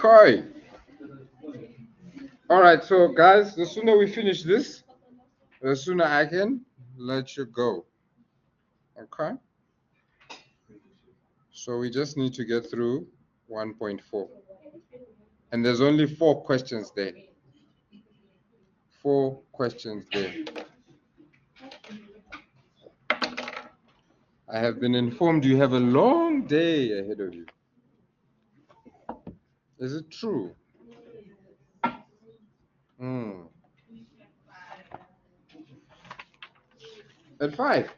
Okay. All right, so guys, the sooner we finish this, the sooner I can let you go. Okay. So we just need to get through 1.4. And there's only 4 questions there. 4 questions there. I have been informed you have a long day ahead of you. Is it true? At 5.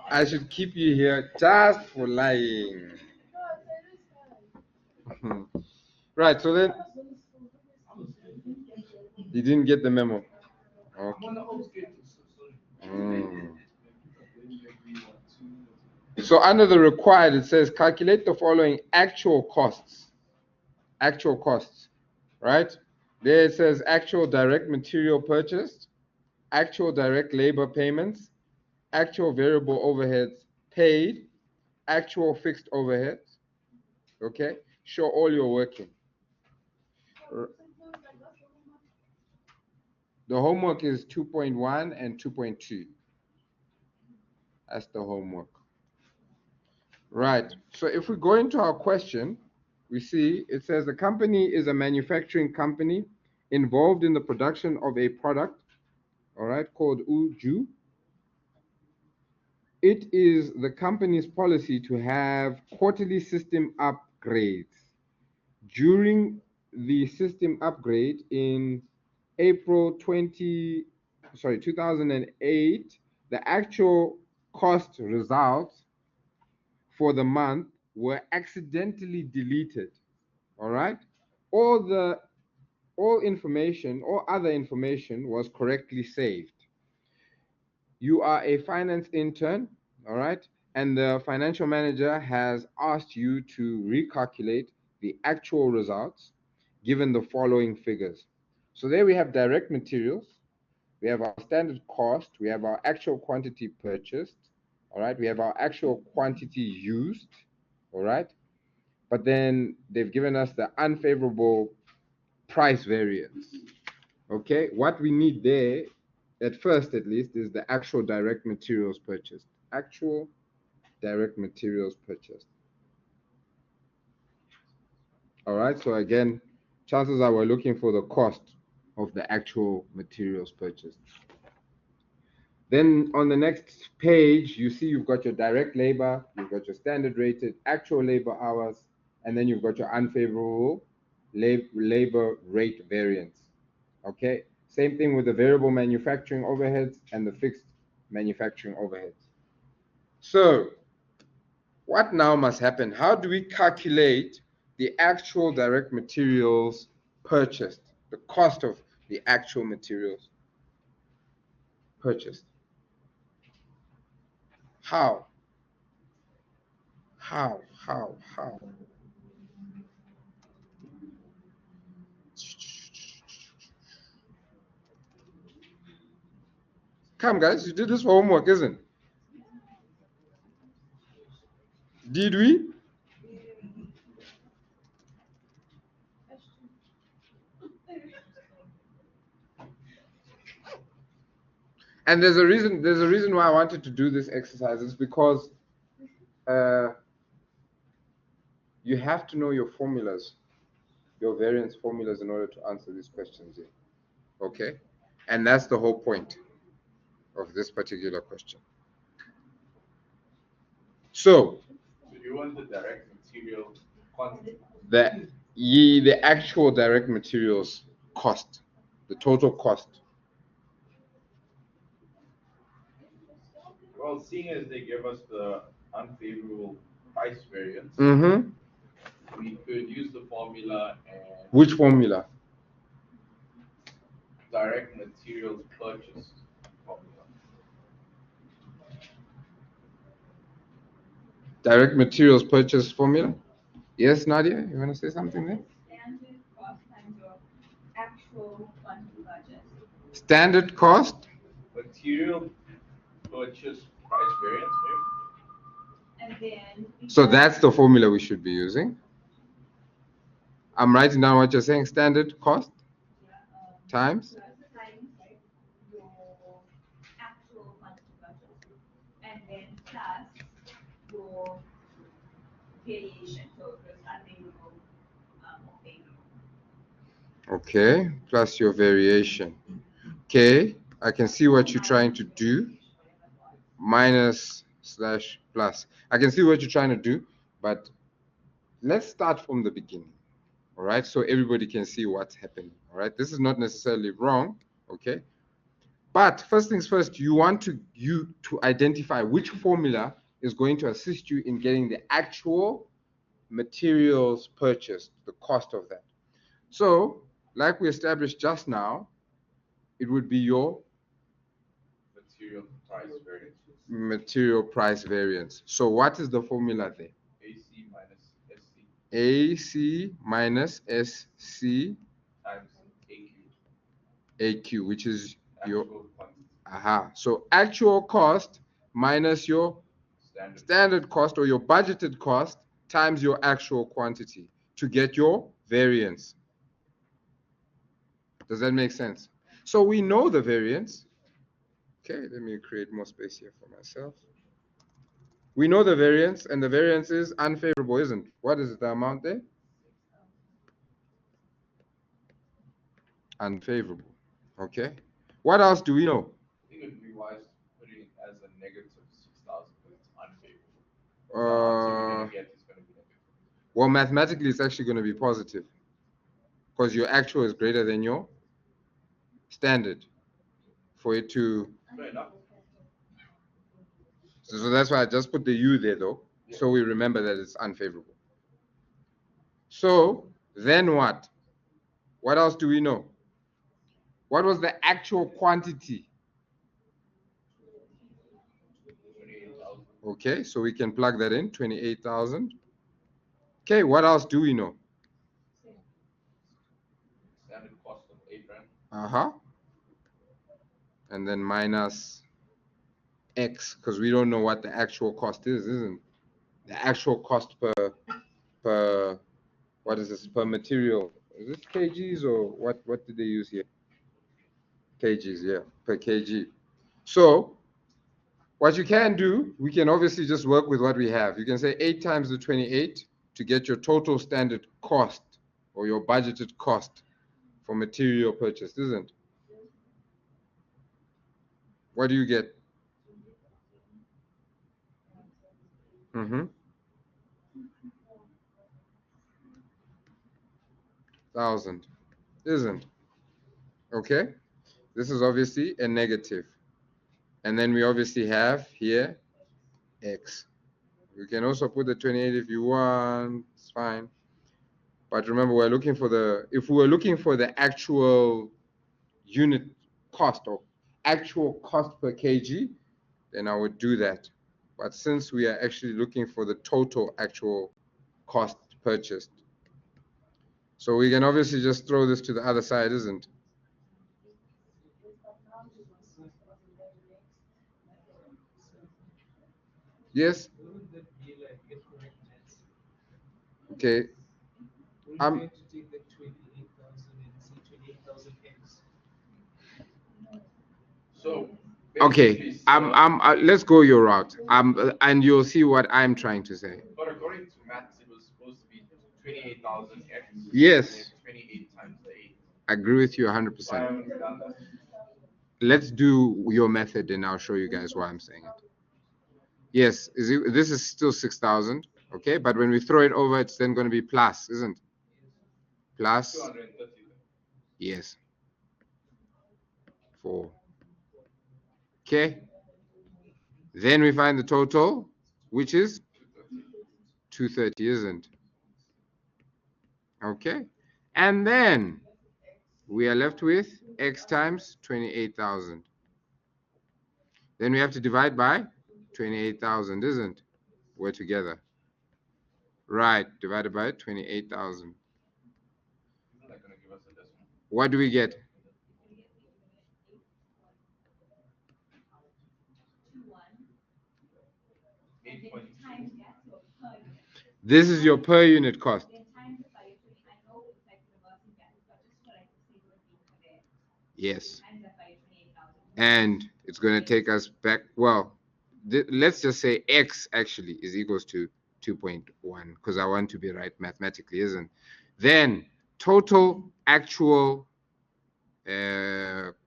I should keep you here just for lying. Right, so then you didn't get the memo. Okay. So under the required, it says calculate the following actual costs. Actual costs, right? There it says actual direct material purchased, actual direct labor payments, actual variable overheads paid, actual fixed overheads. Okay, show all your working. The homework is 2.1 and 2.2. That's the homework. Right. So if we go into our question, we see it says the company is a manufacturing company involved in the production of a product, all right, called Uju. It is the company's policy to have quarterly system upgrades. During the system upgrade in April 2008, the actual cost results for the month were accidentally deleted. All right, all information, all other information was correctly saved. You are a finance intern, all right, and the financial manager has asked you to recalculate the actual results given the following figures. So there we have direct materials, we have our standard cost, we have our actual quantity purchased, all right, we have our actual quantity used, all right, but then they've given us the unfavorable price variance. Okay, what we need there, at first at least, is the actual direct materials purchased. Actual direct materials purchased. All right, so again, chances are we're looking for the cost of the actual materials purchased. Then on the next page, you see you've got your direct labor, you've got your standard rated actual labor hours, and then you've got your unfavorable labor rate variance. Okay, same thing with the variable manufacturing overheads and the fixed manufacturing overheads. So what now must happen? How do we calculate the actual direct materials purchased, the cost of the actual materials purchased? How? How? Come, guys, you did this for homework, isn't it? Did we? And there's a reason why I wanted to do this exercise. It's because you have to know your formulas, your variance formulas, in order to answer these questions here. Okay? And that's the whole point of this particular question. So you want the direct material quantity? The actual direct materials cost, the total cost. Well, seeing as they give us the unfavorable price variance, we could use the formula and. Which formula? Direct materials purchased formula. Direct materials purchase formula? Yes, Nadia, you want to say something there? Standard cost times your actual quantity purchased. Standard cost? Material purchase price variance, maybe? And then So that's the formula we should be using. I'm writing down what you're saying. Standard cost times. times your actual monthly budget, and then plus your variation, so if it's unfavorable or favorable. Okay, plus your variation. Okay, I can see what you're trying to do. Minus slash plus. I can see what you're trying to do, but let's start from the beginning. All right, so everybody can see what's happening. All right, this is not necessarily wrong. Okay, but first things first, you to identify which formula is going to assist you in getting the actual materials purchased, the cost of that. So, like we established just now, it would be your Material price variance. material price variance. So, what is the formula there? AC minus SC AC minus SC times AQ. AQ, which is your Actual quantity. So actual cost minus your standard cost or your budgeted cost times your actual quantity to get your variance. Does that make sense? So we know the variance. Okay, let me create more space here for myself. We know the variance, and the variance is unfavorable, isn't it? What is the amount there? Unfavorable. Okay. What else do we know? I think it would be wise putting it as a negative 6,000 because it's unfavorable. The answer we're going to get is going to be negative. Well, mathematically, it's actually going to be positive because your actual is greater than your standard for it to. Fair enough. So that's why I just put the U there, though, so we remember that it's unfavorable. So then what? What else do we know? What was the actual quantity? 28,000. Okay, so we can plug that in, 28,000. Okay, what else do we know? Standard cost of 8 rand. Uh-huh. And then minus X, because we don't know what the actual cost is, isn't it? The actual cost per what is this, per material? Is this kgs or what did they use here? Kgs, yeah, per kg. So what you can do, we can obviously just work with what we have. You can say 8 times the 28 to get your total standard cost or your budgeted cost for material purchase, isn't it? What do you get? Mm-hmm. 1,000, isn't? Okay. This is obviously a negative. And then we obviously have here X. You can also put the 28 if you want, it's fine. But remember, if we were looking for the actual unit cost or actual cost per kg, then I would do that. But since we are actually looking for the total actual cost purchased, so we can obviously just throw this to the other side, isn't it? Yes? Okay. I'm going to take the 28,000 and say 28,000x. So Okay, let's go your route. And you'll see what I'm trying to say. But according to maths, it was supposed to be 28,000 x. Yes. 28 times the 8. I agree with you Why 100%. haven't we done that? Let's do your method and I'll show you guys why I'm saying it. Yes, this is still 6,000, okay? But when we throw it over, it's then going to be plus, isn't it? Plus, 230. yes, 4. Okay, then we find the total, which is 230, isn't it? Okay, and then we are left with x times 28,000. Then we have to divide by 28,000, isn't it? We're together. Right, divided by 28,000. Isn't that going to give us a decimal? What do we get? 8.2. This is your per unit cost. Then times it by 20. I know it's like reversing that, but just for like the sake of it being fair. Yes. Times that by 28,000. And it's going to take us back. Well, let's just say x actually is equals to 2.1 because I want to be right mathematically, isn't? Then total actual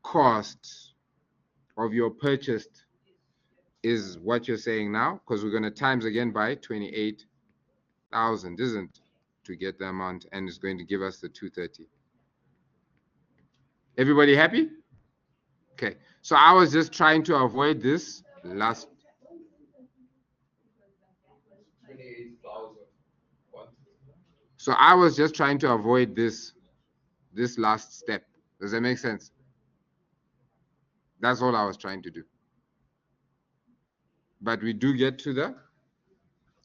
cost of your purchased is what you're saying now, because we're going to times again by 28,000, isn't, to get the amount, and it's going to give us the 230. Everybody happy? Okay, so I was just trying to avoid this last 28,000. so I was just trying to avoid this last step. Does that make sense? That's all I was trying to do. But we do get to the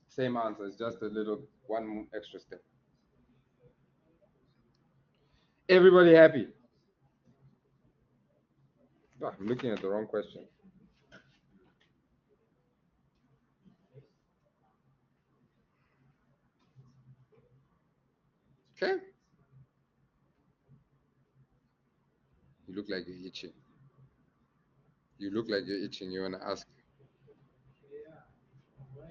same answer. It's just a little one extra step. Everybody happy? Oh, I'm looking at the wrong question. Okay. You look like you're itching. You look like you're itching. You want to ask? Yeah. Why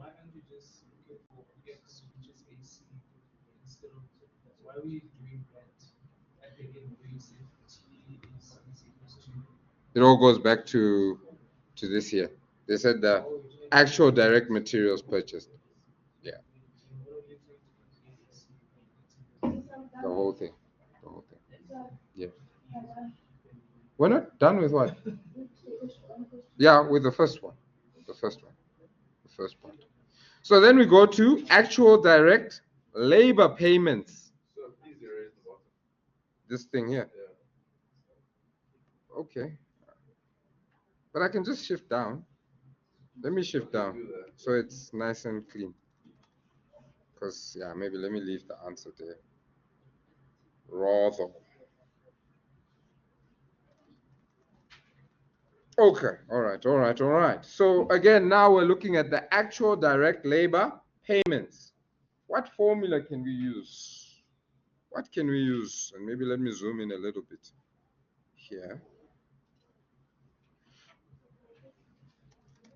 aren't we just looking for X, which is AC, instead of why are we doing that at the end where you say T is equals to? It all goes back to this here. They said the actual direct materials purchased. Yeah. The whole thing. The whole thing. Yeah. We're not done with what? Yeah, with the first one. The first one. The first part. So then we go to actual direct labor payments. So please erase the bottom. This thing here. Yeah. Okay. But I can just shift down. Let me shift down so it's nice and clean. Because, yeah, maybe let me leave the answer there. Rather. Okay, all right, all right, all right. So again, now we're looking at the actual direct labor payments. What formula can we use? What can we use? And maybe let me zoom in a little bit here.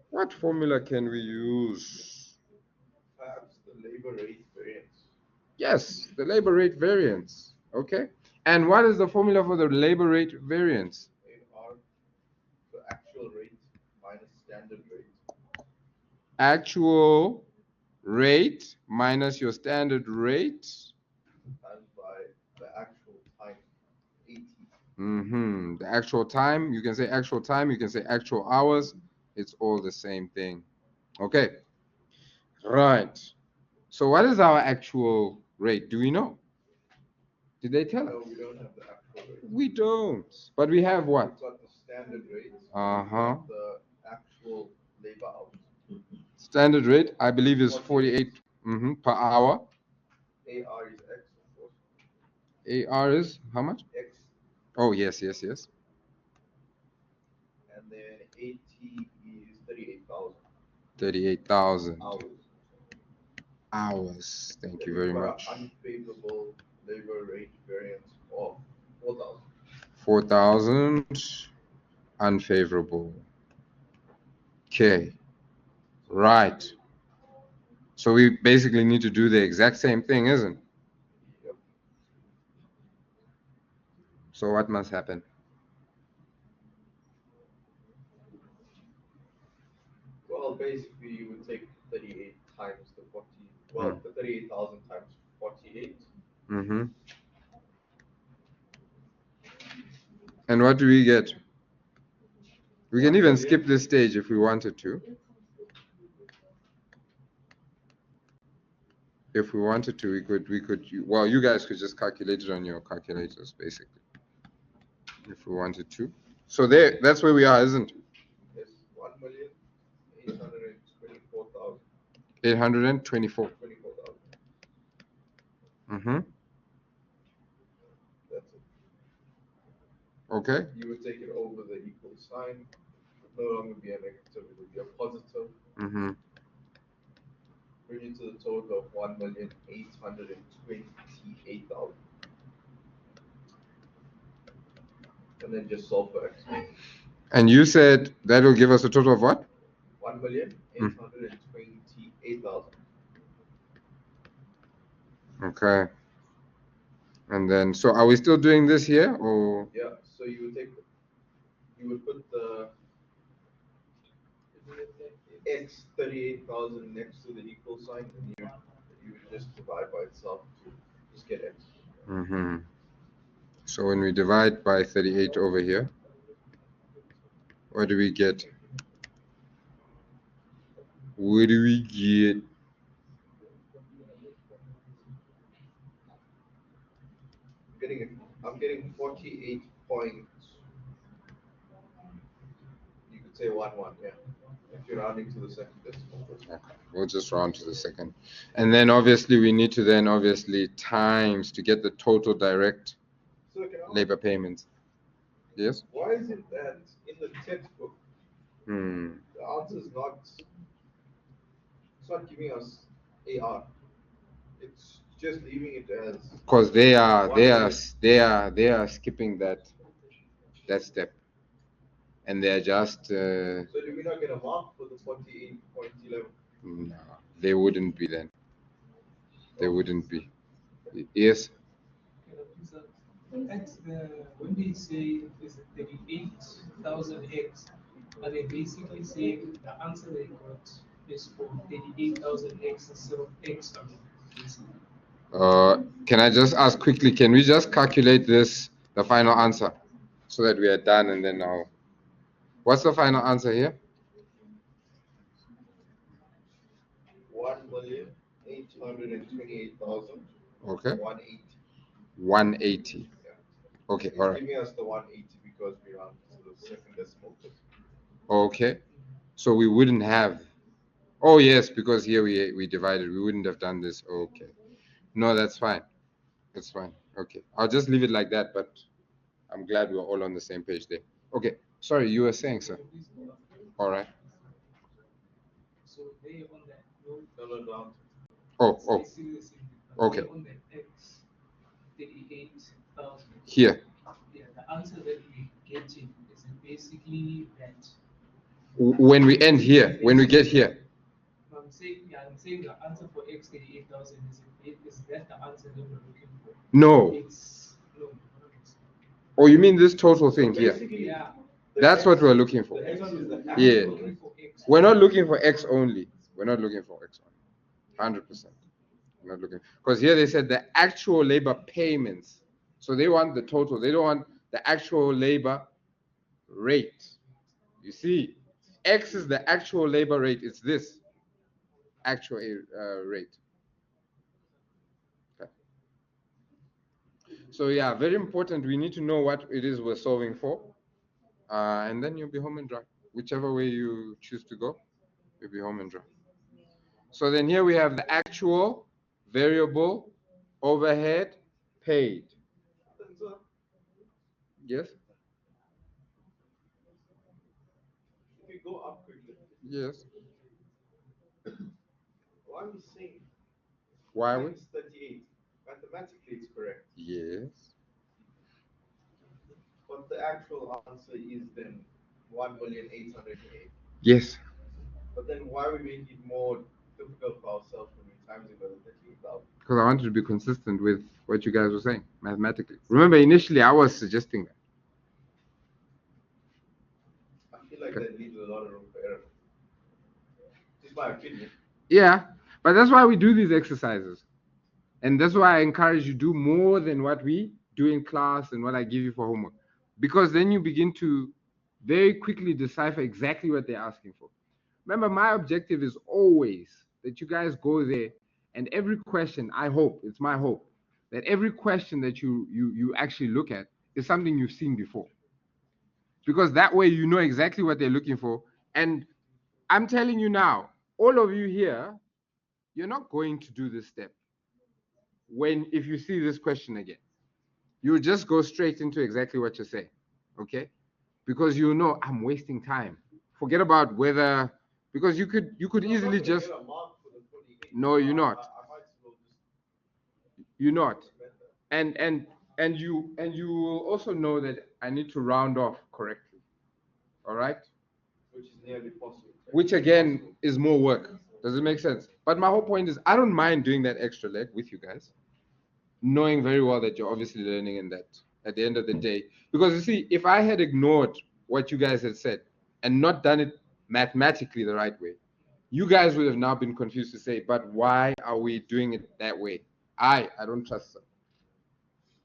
What formula can we use? Perhaps the labor rate variance. Yes, the labor rate variance. Okay. And what is the formula for the labor rate variance? AR, the actual rate minus standard rate. Actual rate minus your standard rate. Times by the actual time, 80. The actual time, you can say actual time, you can say actual hours. It's all the same thing. Okay. Right. So what is our actual rate? Do we know? Did they tell No, us? we don't have the actual rate. We don't. But we have what? We've got the standard rate. Uh-huh. The actual labor hours. Standard rate, I believe, is 48 per hour. AR is X, of course. AR is how much? X. Oh, yes, yes, yes. And then AT is 38,000. 38,000 hours. hours. Thank you Then very we've got much. an unfavorable labor rate variance of 4,000. 4,000 unfavorable. Okay. Right. So we basically need to do the exact same thing, isn't it? Yep. So what must happen? Well, basically, you would take 38 times the 40. Well, the 38,000 times 48. And what do we get? We can even skip this stage if we wanted to. If we wanted to, we could, well, you guys could just calculate it on your calculators, basically, if we wanted to. So there, that's where we are, isn't it? Yes, 1,824,000. 824. 24,000. Mm-hmm. That's it. Okay. You would take it over the equal sign. It would no longer be a negative, it would be a positive. Mm-hmm. bring it to the total of 1,828,000. And then just solve for x. And you said that will give us a total of what? 1,828,000. Okay. And then, so are we still doing this here, or? Yeah, so you would put the x 38,000 next to the equal sign, and you would just divide by itself to just get x. Mm-hmm. So when we divide by 38 over here, what do we get? What do we get? I'm getting 48 point. You could say 1 1, yeah. If you're rounding to the second decimal. Okay, we'll just round to the second. And then obviously we need to then obviously times to get the total direct So labor payments. Yes? why is it that in the textbook the answer is not, it's not giving us AR. It's just leaving it as, Because they are skipping that step, and they're just so do we not get a mark for the 48.11? no, they wouldn't be then. They wouldn't be. Yes. X, when they say is 38,000 X, but they basically say the answer they got is for 38,000 X instead of X. Can I just ask quickly? Can we just calculate this, the final answer, so that we are done, and then now, what's the final answer here? 1,828,000. Okay. 180. 180. Yeah. Okay. It's All right. giving us the 180 because we round to the second decimal place. Okay. So we wouldn't have. Oh yes, because here we divided. We wouldn't have done this. Okay. No, that's fine. That's fine. Okay. I'll just leave it like that. But I'm glad we're all on the same page there. Okay. Sorry, you were saying, sir. All right. So they on that no, Down. Oh. Okay. on that X 38,000. Here. Yeah, the answer that we getting is basically that. When we end here, when we get here. I'm saying the answer for X 38,000 is that the answer that we're looking for? No. It's no. Oh, you mean this total thing here? Yeah. That's what we're looking for. Yeah. We're not looking for X only. We're not looking for X only. 100%. We're not looking, because here they said the actual labor payments. So they want the total. They don't want the actual labor rate. You see, X is the actual labor rate. It's this actual rate. Okay. So yeah, very important. We need to know what it is we're solving for, and then you'll be home and dry. Whichever way you choose to go, you'll be home and dry. So then here we have the actual variable overhead paid. Yes? If we go up quickly. Yes. Why are we saying? Why are we? 38. Mathematically, it's correct. Yes. But the actual answer is then 1,808. Yes. But then why are we making it more difficult for ourselves when we times it by the 38,000? Because I wanted to be consistent with what you guys were saying mathematically. Remember, initially I was suggesting that. I feel like that leaves a lot of room for error. Just my opinion. Yeah, but that's why we do these exercises. And that's why I encourage you to do more than what we do in class and what I give you for homework. Because then you begin to very quickly decipher exactly what they're asking for. Remember, my objective is always that you guys go there and every question, I hope, it's my hope, that every question that you actually look at is something you've seen before. Because that way you know exactly what they're looking for. And I'm telling you now, all of you here, you're not going to do this step if you see this question again. You just go straight into exactly what you're saying, okay? Because you know I'm wasting time. Forget about whether, because you could easily just No, you're not. I might as well just You're not. amend that, And you will also know that I need to round off correctly. All right? which is nearly possible. Which again is more work. Does it make sense? But my whole point is I don't mind doing that extra leg with you guys, knowing very well that you're obviously learning in that at the end of the day. Because you see, if I had ignored what you guys had said and not done it mathematically the right way, you guys would have now been confused to say, but why are we doing it that way? I don't trust them.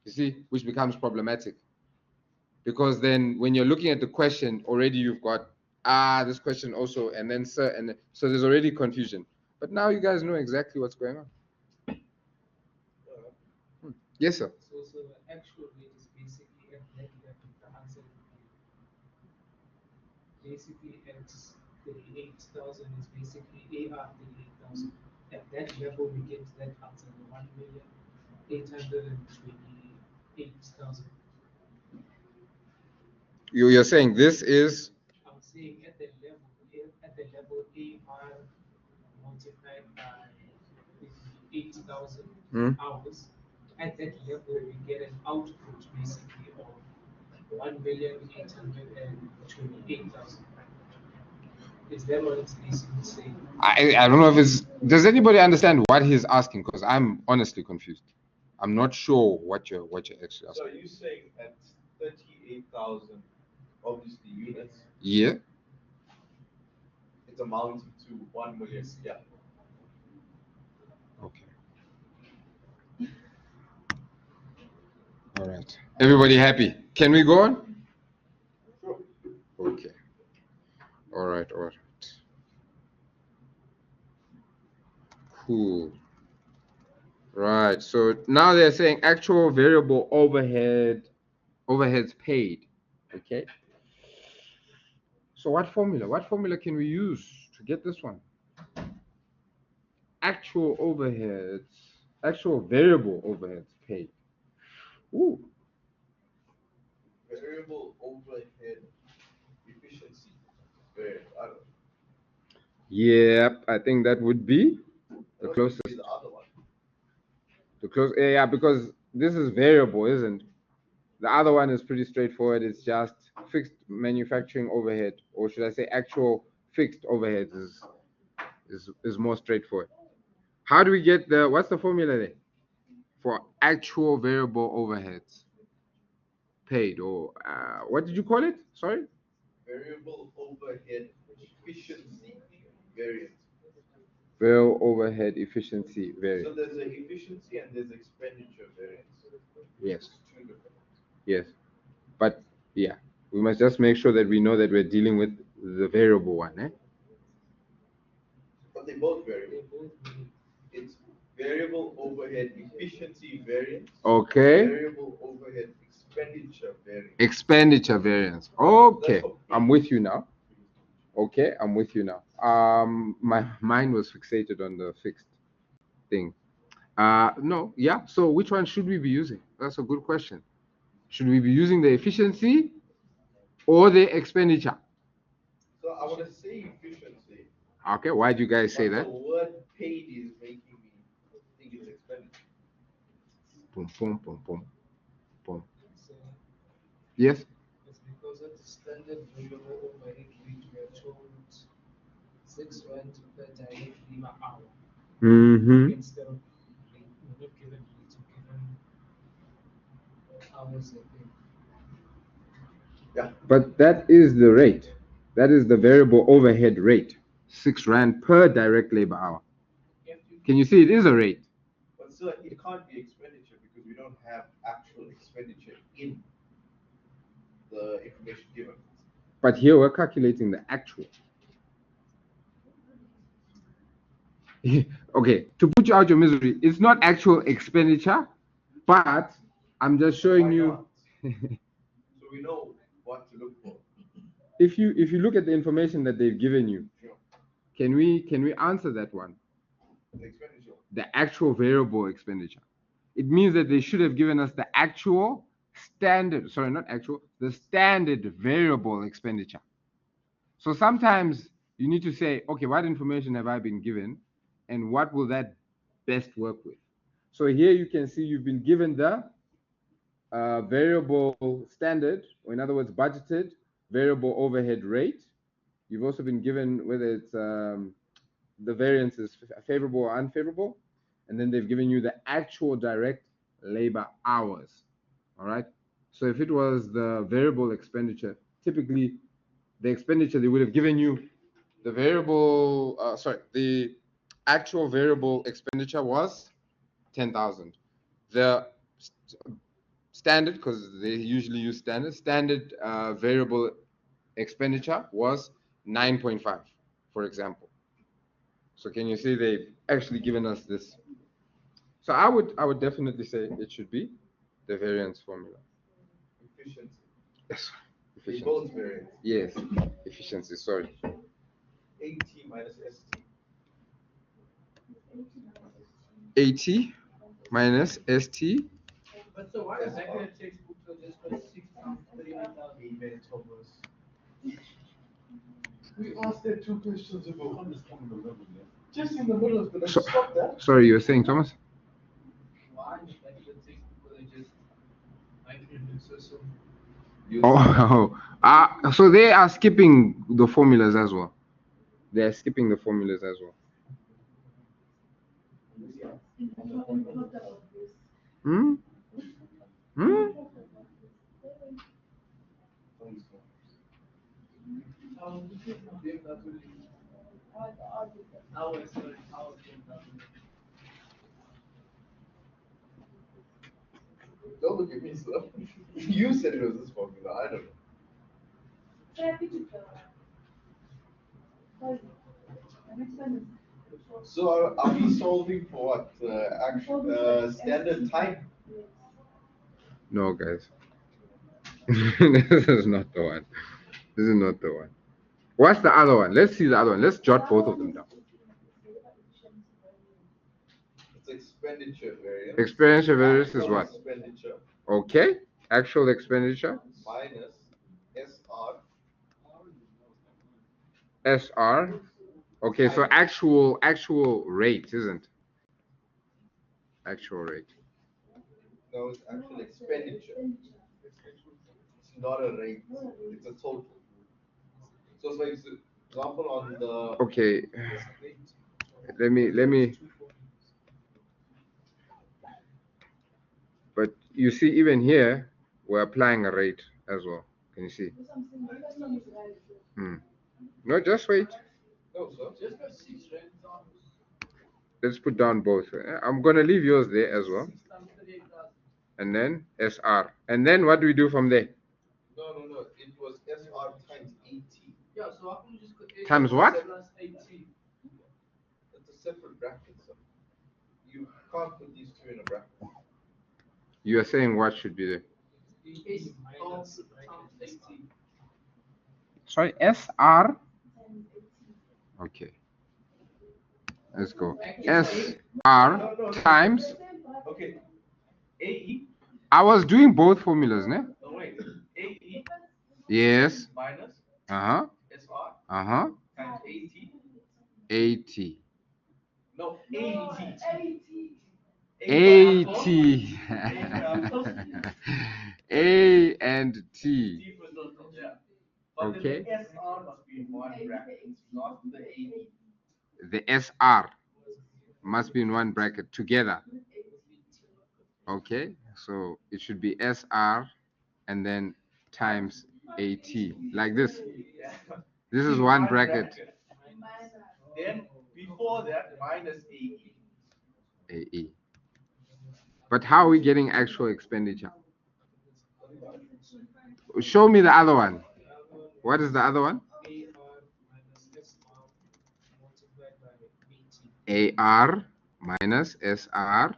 You see, which becomes problematic. Because then when you're looking at the question, already you've got this question also, and then sir, and so there's already confusion. But now you guys know exactly what's going on. Yes, sir. So the actual rate is basically at that level, the answer would be basically at 38,000 is basically AR 38,000. At that level, we get that answer, the 1,828,000. You're saying this is I'm saying at the level, AR multiplied by 80,000 hours, at that level we get an output basically of 1,828,000. Is that what it's basically saying? I don't know if it's. Does anybody understand what he's asking? Because I'm honestly confused. I'm not sure what you're actually So asking. are you saying at 38,000, obviously units, Yeah. it's amounting to 1 million? Yeah. Okay. All right. Everybody happy? Can we go on? Sure. Okay. All right. All right. Cool. Right. So now they're saying actual variable overheads paid. Okay. So what formula? What formula can we use to get this one? Actual overheads, actual variable overheads paid. Ooh. Variable overhead efficiency. Very, I don't know. Yep, I think that would be the That closest. would be the other one. The close, yeah, because this is variable, isn't? The other one is pretty straightforward. It's just fixed manufacturing overhead, or should I say, actual fixed overheads is more straightforward. How do we get the? What's the formula there for actual variable overheads paid, or what did you call it? Sorry. Variable overhead efficiency variance. Variable overhead efficiency So variance. there's an efficiency and there's expenditure variance. Yes. It's two different ones. Yes. But yeah, we must just make sure that we know that we're dealing with the variable one, eh? But they both vary. They both vary. It's variable overhead efficiency variance. Okay. Variable overhead expenditure variance. Expenditure variance. Okay, I'm with you now. Okay, I'm with you now. My mind was fixated on the fixed thing. No, yeah. So which one should we be using? That's a good question. Should we be using the efficiency or the expenditure? So I want to say efficiency. Okay, why do you guys say But that? the word paid is making me think it's expenditure. Boom, boom, boom, boom, boom. So Yes. it's because of the standard variable overhead rate we are told 6 rand per direct labor hour Mm-hmm. instead of rate. We're not given rates, we're given hours a day. Yeah. But that is the rate. That is the variable overhead rate. 6 rand per direct labor hour. Can you see it is a rate? But still, it can't be expenditure because we don't have actual expenditure in the information given. But here we're calculating the actual. Okay, to put you out your misery, it's not actual expenditure, but I'm just showing Why you. not? So we know what to look for. If you look at the information that they've given you, Sure. can we answer that one? The expenditure. The actual variable expenditure. It means that they should have given us the actual standard, sorry, not actual, the standard variable expenditure. So sometimes you need to say, okay, what information have I been given? and what will that best work with. So here you can see you've been given the variable standard, or in other words, budgeted variable overhead rate. You've also been given whether it's the variance is favorable or unfavorable, and then they've given you the actual direct labor hours. All right. So if it was the variable expenditure, typically the expenditure they would have given you the variable, the actual variable expenditure was 10,000. The standard, because they usually use standard variable expenditure was 9.5, for example. So can you see they've actually given us this? So I would definitely say it should be the variance formula. Efficiency. Yes, They efficiency. both variance. Yes, efficiency. Sorry. AT minus ST. AT minus ST. But so why the back of the textbook so just got 6,038,000? Amen, Thomas. We asked that 2 questions ago. Just in the middle of the lecture. Stop that. Sorry, you were saying, Thomas? Why the back of the textbook were they just so Oh, so they are skipping the formulas as well. They are skipping the formulas as well. Hmm? Hmm? Don't look at me, sir. You said it was this formula. I don't know. So are we solving for what? Actual standard time? No, guys. This is not the one. This is not the one. What's the other one? Let's see the other one. Let's jot both of them down. It's expenditure variance. Expenditure variance is what? Expenditure Okay. Actual expenditure. minus SR. SR. Okay, so actual rate, isn't? Actual rate. No, it's actual expenditure. It's not a rate. It's a total. So for example, on the Okay. Let me. But you see, even here, we're applying a rate as well. Can you see? No, just wait. no, sir. just got 6 rands on Let's put down both. I'm gonna leave yours there as well. 6,038,000. And then SR. And then what do we do from there? No. It was SR times 80. Yeah, so how can you just put Times what? plus 80? It's a separate bracket, sir. You can't put these two in a bracket. You are saying what should be there? S times 80. Sorry, SR. Okay. Let's go. SR times. Okay. AE. I was doing both formulas, ne? No, wait. AE Yes. minus Uh-huh. SR Uh-huh. times 80. 80. No, 80. 80. A and T. T for total, yeah. But Okay. then the SR must be in one bracket, not the 80. The SR must be in one bracket together. Okay, so it should be SR and then times AT, like this. This is one bracket. Then before that, minus AE. AE. But how are we getting actual expenditure? Show me the other one. What is the other one? AR minus SR.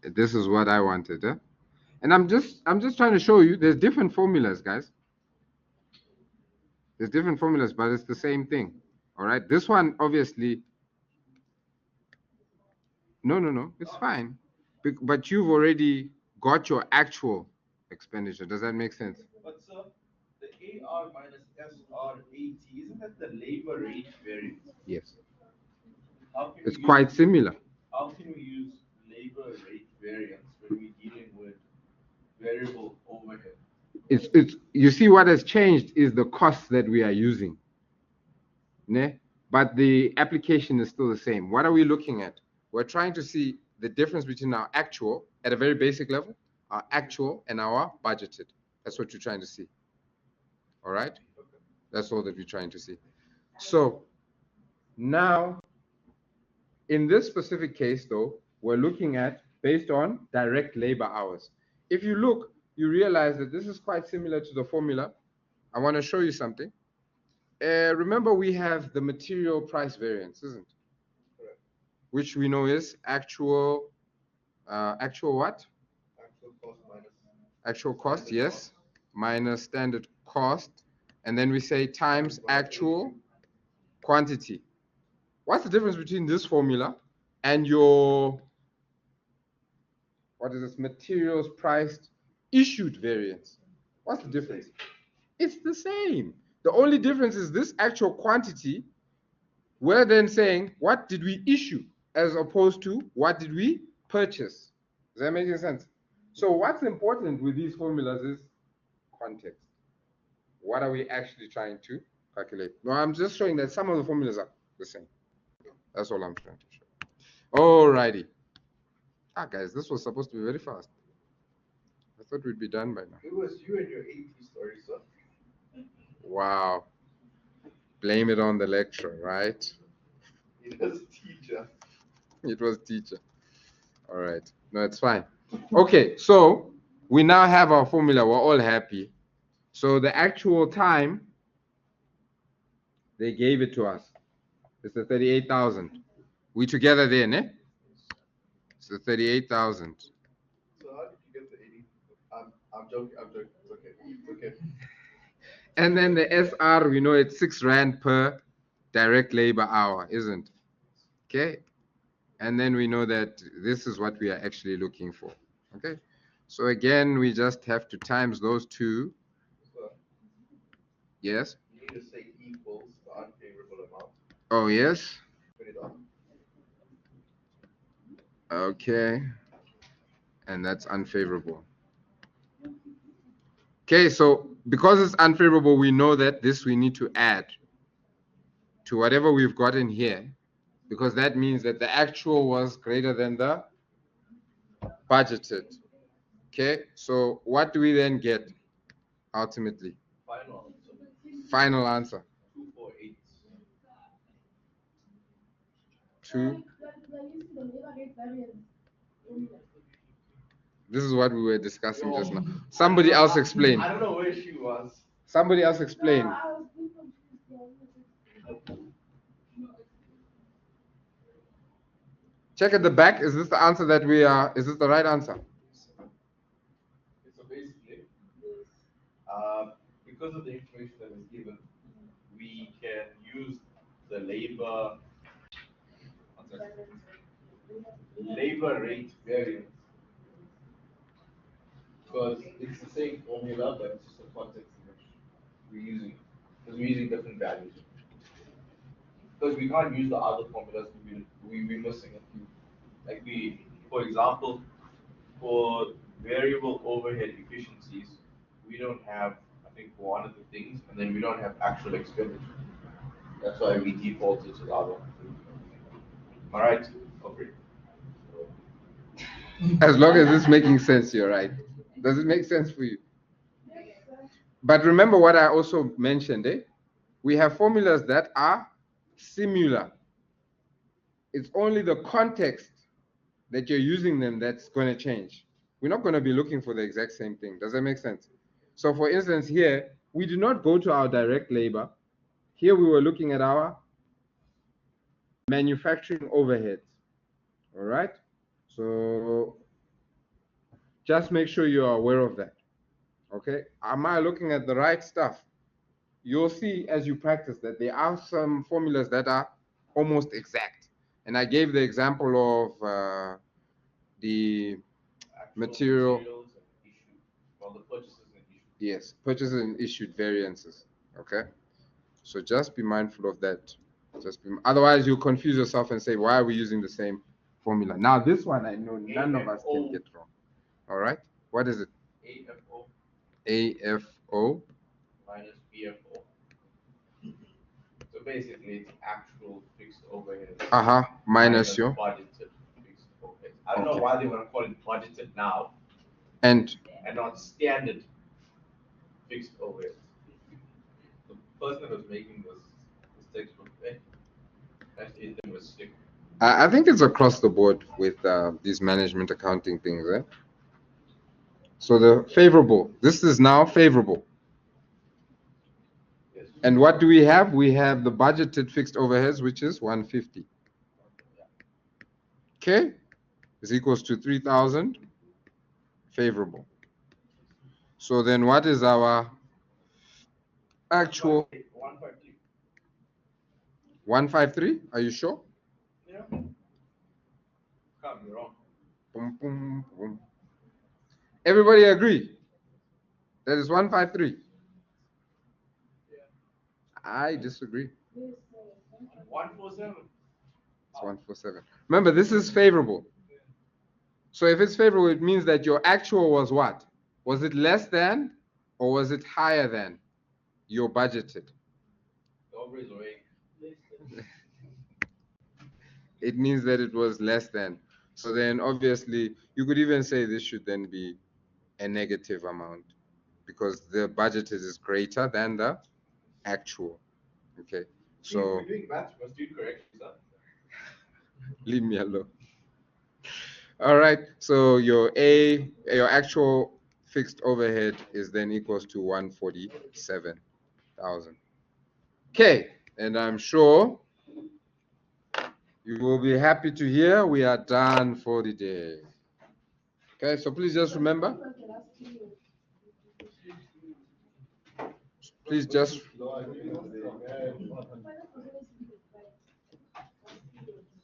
This is what I wanted, huh? And I'm just trying to show you there's different formulas, guys. There's different formulas, but it's the same thing. All right. This one obviously. No, it's fine. But you've already got your actual expenditure. Does that make sense? But sir, the AR minus SRAT, isn't that the labor rate variance? Yes. How can It's we quite use similar. how can we use labor rate variance when we're dealing with variable overhead? It's you see what has changed is the costs that we are using. Ne? But the application is still the same. What are we looking at? We're trying to see the difference between our actual, at a very basic level, our actual and our budgeted. That's what you're trying to see. All right? That's all that we're trying to see. So now, in this specific case, though, we're looking at based on direct labor hours. If you look, you realize that this is quite similar to the formula. I want to show you something. Remember, we have the material price variance, isn't it? Correct. Which we know is actual what? Actual cost minus Actual cost, standard yes, cost. minus standard cost, and then we say times actual quantity. What's the difference between this formula and your, what is this, materials priced issued variance? What's the difference? It's the same. The only difference is this actual quantity. We're then saying, what did we issue as opposed to what did we purchase? Does that make sense? So what's important with these formulas is context. What are we actually trying to calculate? No, I'm just showing that some of the formulas are the same. That's all I'm trying to show. Alrighty. Guys, this was supposed to be very fast. I thought we'd be done by now. It was you and your 80 story, sir. Wow. Blame it on the lecturer, right? It was teacher. It was teacher. All right. No, it's fine. Okay, so we now have our formula. We're all happy. So the actual time, they gave it to us. It's the 38,000. We together there, ne? It's the 38,000. So how did you get the 80? I'm joking. It's okay. It's okay. And then the SR, we know it's 6 Rand per direct labor hour, isn't it? Okay. And then we know that this is what we are actually looking for. Okay. So again, we just have to times those two. So Yes. you need to say equals the unfavorable amount. Oh, yes. Put it on. Okay. And that's unfavorable. Okay, so because it's unfavorable, we know that this we need to add to whatever we've got in here, because that means that the actual was greater than the budgeted. Okay, so what do we then get ultimately? Final answer. Final answer. 248. 2. This is what we were discussing just now. Somebody else explain. I don't know where she was. Somebody else explain. Check at the back. Is this the answer that we are? Is this the right answer? So basically, because of the information that was given, we can use the labor rate variance because it's the same formula, but it's just the context in which we're using it. Because we're using different values. Because we can't use the other formulas, we're missing a few. Like for example, for variable overhead efficiencies, we don't have, I think, one of the things, and then we don't have actual expenditure. That's why we defaulted to the other one. All right? Okay. As long as it's making sense, you're right. Does it make sense for you? But remember what I also mentioned, eh? We have formulas that are similar. It's only the context that you're using them that's going to change. We're not going to be looking for the exact same thing. Does that make sense? So for instance, here, we do not go to our direct labor. Here we were looking at our manufacturing overheads. All right? So just make sure you are aware of that. Okay? Am I looking at the right stuff? You'll see as you practice that there are some formulas that are almost exact. And I gave the example of the Actual material. materials and issue. Well, the purchases and issue. Yes, purchases and issued variances. Okay, so just be mindful of that. Otherwise, you'll confuse yourself and say, why are we using the same formula? Now, this one I know none of us can get wrong. All right, what is it? AFO AFO. minus BFO. So basically, it's actual fixed overhead Uh-huh. Minus minus your. budgeted fixed overhead. I don't know Okay. why they want to call it budgeted now And and not standard fixed overhead. The person that was making this textbook, that is the mistake. I think it's across the board with these management accounting things, eh? So the favorable. This is now favorable. Yes. And what do we have? We have the budgeted fixed overheads, which is 150. Okay, is equals to 3,000. Favorable. So then what is our actual 153. 153? Are you sure? Yeah. Can't be wrong. Boom, boom, boom. Everybody agree? That is 153. I disagree. 147. It's 147. Remember, this is favorable. So if it's favorable, it means that your actual was what? Was it less than or was it higher than your budgeted? Always awake. It means that it was less than. So then obviously you could even say this should then be a negative amount because the budgeted is greater than the actual. Okay. See, if So we're doing maths, we must do it correctly, sir. leave me alone. All right. So your actual fixed overhead is then equals to 147,000. Okay. And I'm sure you will be happy to hear we are done for the day. Okay. So please just remember. Please just